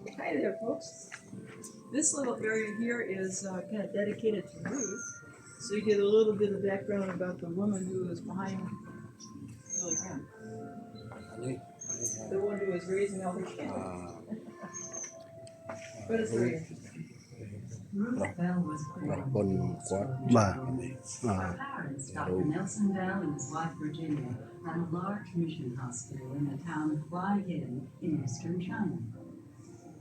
Hi there, folks. This little area here is kind of dedicated to Ruth, so you get a little bit of background about the woman who is behind Billy Graham, the one who was raising all the kids. But it's very interesting. Ruth Bell was born. Bà Her parents, Dr. Nelson Bell and his wife Virginia, ran a large mission hospital in the town of Huaiyin in eastern China.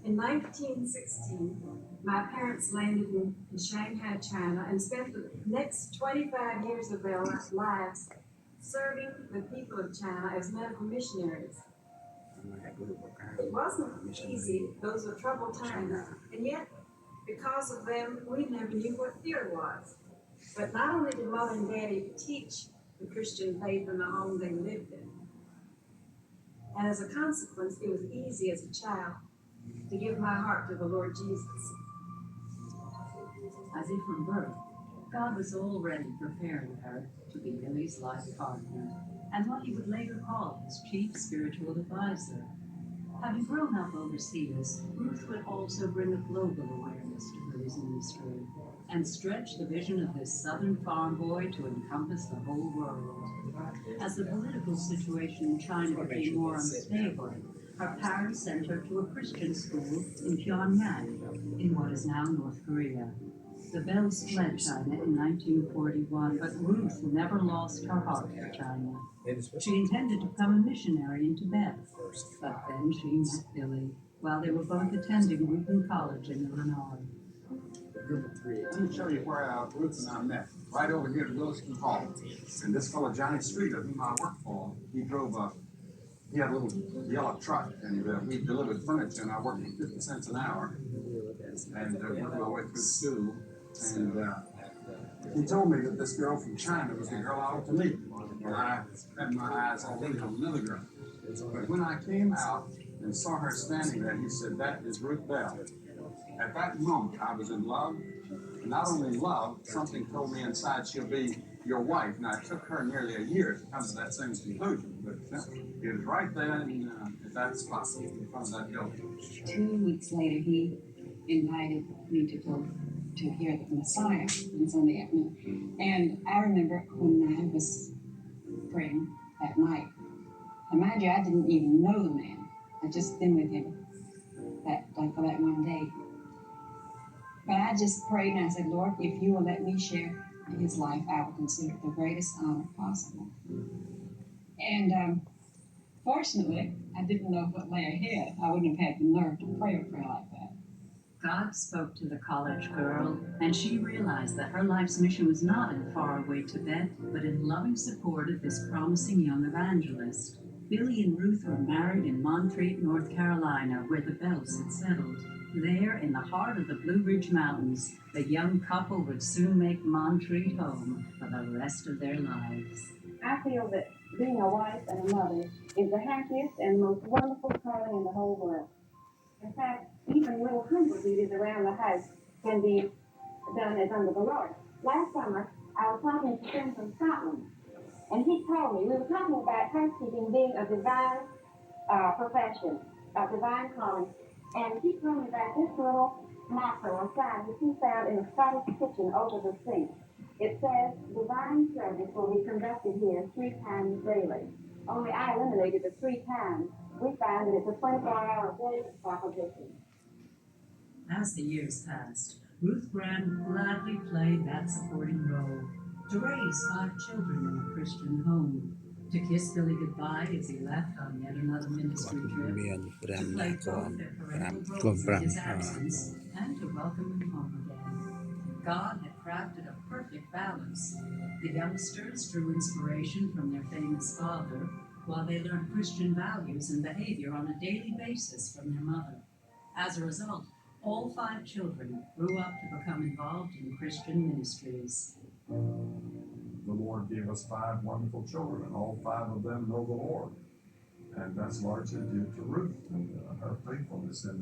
In 1916, my parents landed in Shanghai, China, and spent the next 25 years of their lives serving the people of China as medical missionaries. It wasn't easy. Those were troubled times. And yet, because of them, we never knew what fear was. But not only did Mother and Daddy teach the Christian faith in the home they lived in, and as a consequence, it was easy as a child to give my heart to the Lord Jesus. As if from birth, God was already preparing her to be Billy's life partner and what he would later call his chief spiritual advisor. Having grown up overseas, Ruth would also bring a global awareness to Billy's ministry and stretch the vision of this southern farm boy to encompass the whole world. As the political situation in China became more unstable, her parents sent her to a Christian school in Pyongyang, in what is now North Korea. The Bells fled China in 1941, but Ruth never lost her heart for China. She intended to become a missionary in Tibet, but then she met Billy while they were both attending Wheaton College in Illinois. Let me show you where Ruth and I met. Right over here at Williston Hall. And this fellow, Johnny Streeter, whom I worked for, he had a little yellow truck, and we delivered furniture, and I worked for 50 cents an hour. And worked my way through school. And he told me that this girl from China was the girl I ought to meet. And I had my eyes already on another girl. But when I came out and saw her standing there, he said, "That is Ruth Bell." At that moment, I was in love. Not only love, something told me inside she'll be your wife. Now, it took her nearly a year to come to that same conclusion, but it was right there in that spot in front of that building. 2 weeks later, he invited me to go to hear the Messiah on Sunday afternoon. And I remember when I was praying that night, and mind you, I didn't even know the man. I'd just been with him for that one day. But I just prayed and I said, "Lord, if you will let me share his life, I will consider it the greatest honor possible." And fortunately, I didn't know what lay ahead. I wouldn't have had the nerve to pray a prayer like that. God spoke to the college girl, and she realized that her life's mission was not in faraway Tibet, but in loving support of this promising young evangelist. Billy and Ruth were married in Montreat, North Carolina, where the Bells had settled. There, in the heart of the Blue Ridge Mountains, the young couple would soon make Montreat home for the rest of their lives. I feel that being a wife and a mother is the happiest and most wonderful calling in the whole world. In fact, even little humble duties around the house can be done as under the Lord. Last summer, I was talking to a friend from Scotland, and he told me, we were talking about housekeeping being a divine profession, a divine calling, and he told me about this little motto or sign which he found in a Scottish kitchen over the sink. It says, "Divine service will be conducted here 3 times daily." Only I eliminated the 3 times. We find that it's a 24-hour day proposition. As the years passed, Ruth Graham gladly played that supporting role to raise 5 children in a Christian home, to kiss Billy goodbye as he left on yet another ministry trip, មាន to 5 play ណាកូន both their parental 5 roles in his 5 absence, and to welcome him home again. God had crafted a perfect balance. The youngsters drew inspiration from their famous father, while they learned Christian values and behavior on a daily basis from their mother. As a result, all 5 children grew up to become involved in Christian ministries. The Lord gave us 5 wonderful children, and all 5 of them know the Lord. And that's largely due to Ruth and her faithfulness in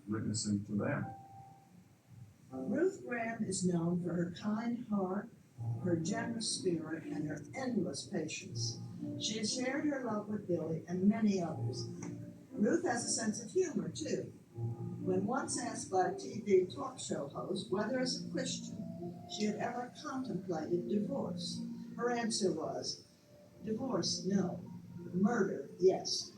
witnessing to them. Ruth Graham is known for her kind heart, her generous spirit, and her endless patience. She has shared her love with Billy and many others. Ruth has a sense of humor, too. When once asked by a TV talk show host whether, as a Christian, she had ever contemplated divorce, her answer was, divorce, no. Murder, yes.